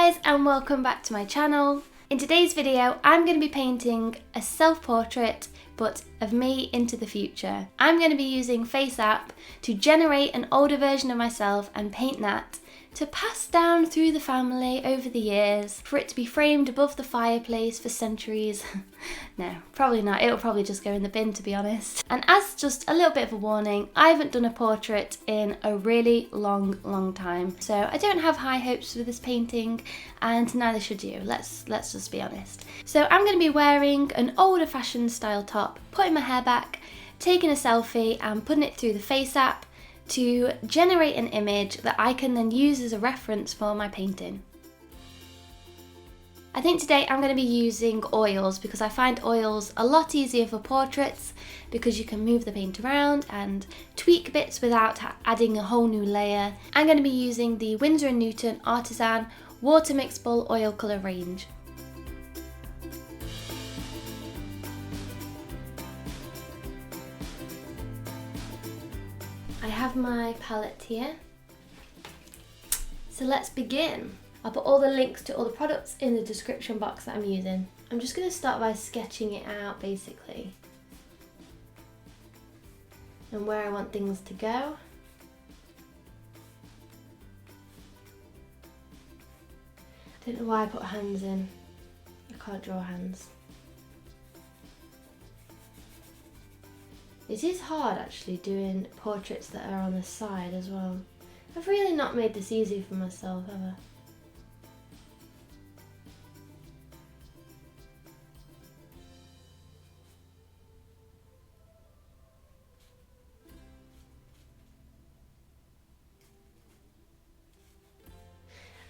guys and welcome back to my channel. In today's video I'm going to be painting a self-portrait but of me into the future. I'm going to be using FaceApp to generate an older version of myself and paint that to pass down through the family over the years, for it to be framed above the fireplace for centuries. No, probably not. It'll probably just go in the bin, to be honest. And as just a little bit of a warning, I haven't done a portrait in a really long time. So I don't have high hopes for this painting, and neither should you. Let's just be honest. So I'm going to be wearing an older fashioned style top, putting my hair back, taking a selfie and putting it through the FaceApp to generate an image that I can then use as a reference for my painting. I think today I'm going to be using oils because I find oils a lot easier for portraits because you can move the paint around and tweak bits without adding a whole new layer. I'm going to be using the Winsor & Newton Artisan Water Mixable Oil Colour range. I have my palette here, so let's begin. I'll put all the links to all the products in the description box that I'm using. I'm just going to start by sketching it out basically, and where I want things to go. I don't know why I put hands in, I can't draw hands. It is hard actually doing portraits that are on the side as well. I've really not made this easy for myself, have I?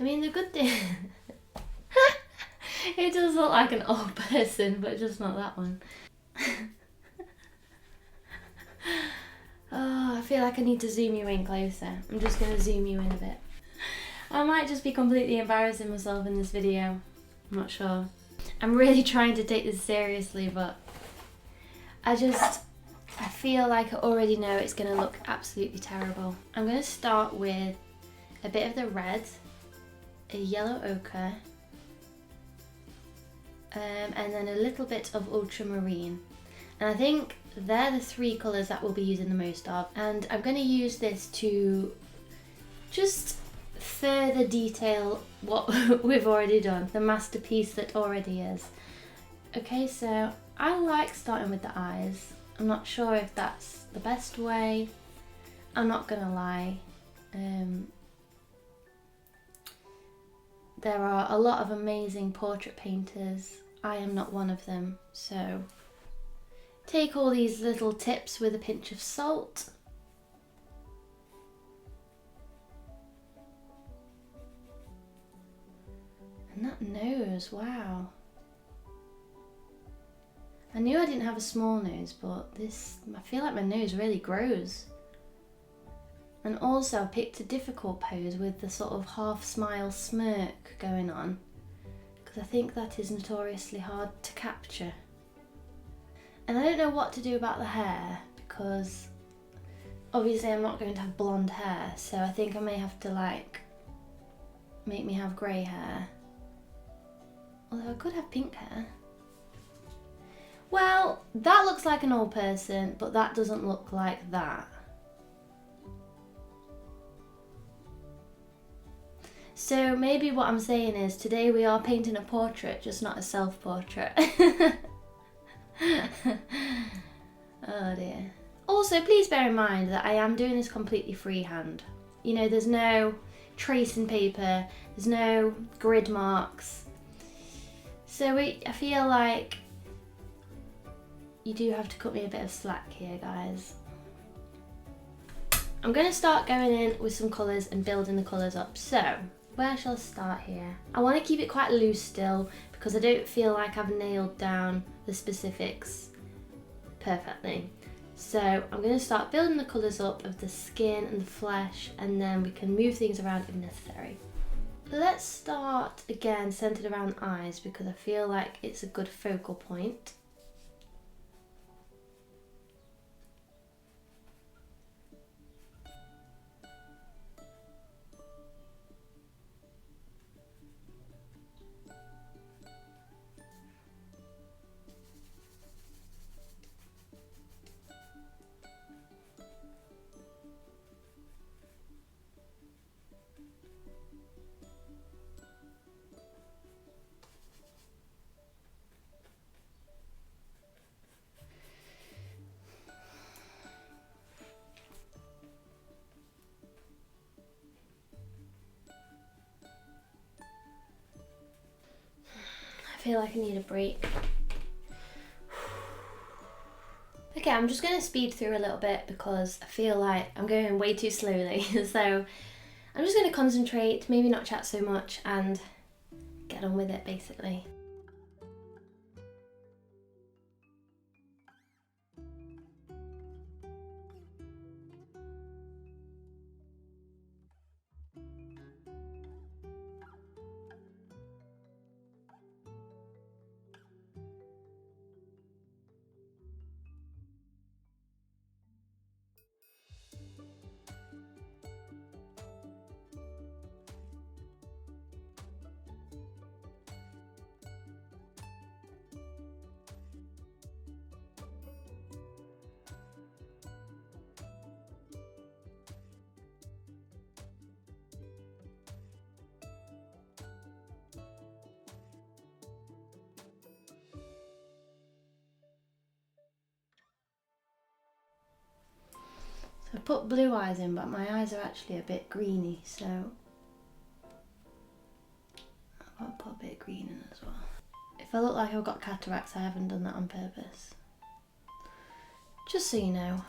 I mean, the good thing, it does look like an old person, but just not that one. Oh, I feel like I need to zoom you in closer. I'm just going to zoom you in a bit. I might just be completely embarrassing myself in this video. I'm not sure. I'm really trying to take this seriously, but I feel like I already know it's going to look absolutely terrible. I'm going to start with a bit of the red, a yellow ochre, and then a little bit of ultramarine. And I think they're the three colours that we'll be using the most of. And I'm going to use this to just further detail what we've already done, the masterpiece that already is. Okay, so I like starting with the eyes. I'm not sure if that's the best way. I'm not going to lie. There are a lot of amazing portrait painters. I am not one of them, so take all these little tips with a pinch of salt. And that nose, wow. I knew I didn't have a small nose, but I feel like my nose really grows. And also I picked a difficult pose with the sort of half smile smirk going on, because I think that is notoriously hard to capture. And I don't know what to do about the hair, because obviously I'm not going to have blonde hair, so I think I may have to like make me have grey hair. Although I could have pink hair. Well, that looks like an old person, but that doesn't look like that. So maybe what I'm saying is today we are painting a portrait, just not a self-portrait. Oh dear. Also, please bear in mind that I am doing this completely freehand. You know, there's no tracing paper, there's no grid marks. So I feel like you do have to cut me a bit of slack here, guys. I'm going to start going in with some colours and building the colours up. So, where shall I start here? I want to keep it quite loose still because I don't feel like I've nailed down the specifics perfectly. So I'm going to start building the colours up of the skin and the flesh, and then we can move things around if necessary. Let's start again centred around the eyes because I feel like it's a good focal point. feel like I need a break. Okay, I'm just going to speed through a little bit because I feel like I'm going way too slowly. So I'm just going to concentrate, maybe not chat so much, and get on with it basically. I put blue eyes in, but my eyes are actually a bit greeny, so I've got to put a bit of green in as well. If I look like I've got cataracts, I haven't done that on purpose. Just so you know.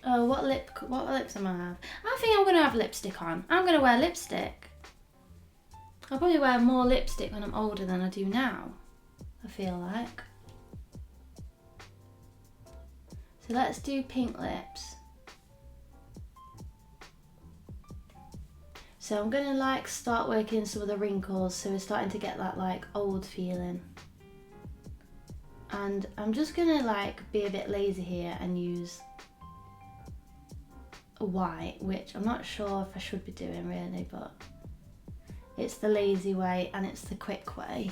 Oh, what lips am I have? I think I'm going to have lipstick on. I'm going to wear lipstick. I'll probably wear more lipstick when I'm older than I do now, I feel like. So let's do pink lips. So I'm gonna like start working some of the wrinkles, so we're starting to get that like old feeling. And I'm just gonna like be a bit lazy here and use a white, which I'm not sure if I should be doing really, but it's the lazy way and it's the quick way.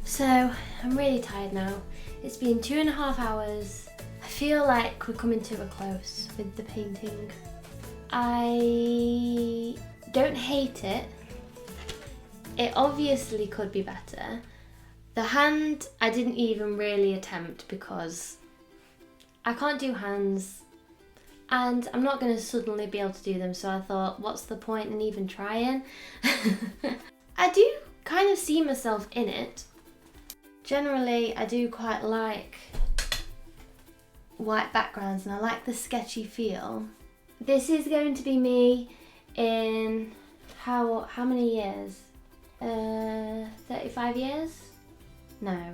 So I'm really tired now. It's been 2.5 hours. I feel like we're coming to a close with the painting. I don't hate it. It obviously could be better. The hand, I didn't even really attempt because I can't do hands and I'm not going to suddenly be able to do them, so I thought, what's the point in even trying? I do kind of see myself in it. Generally, I do quite like white backgrounds and I like the sketchy feel. This is going to be me in how many years? 35 years? No.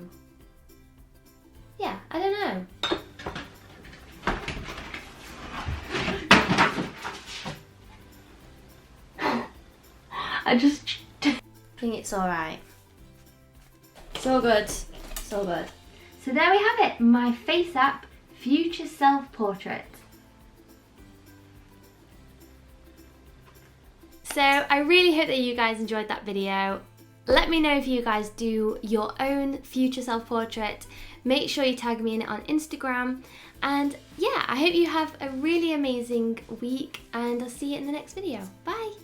Yeah, I don't know. I think it's alright. So good, so good. So there we have it, my FaceApp future self portrait. So I really hope that you guys enjoyed that video. Let me know if you guys do your own future self portrait. Make sure you tag me in it on Instagram. And yeah, I hope you have a really amazing week and I'll see you in the next video. Bye!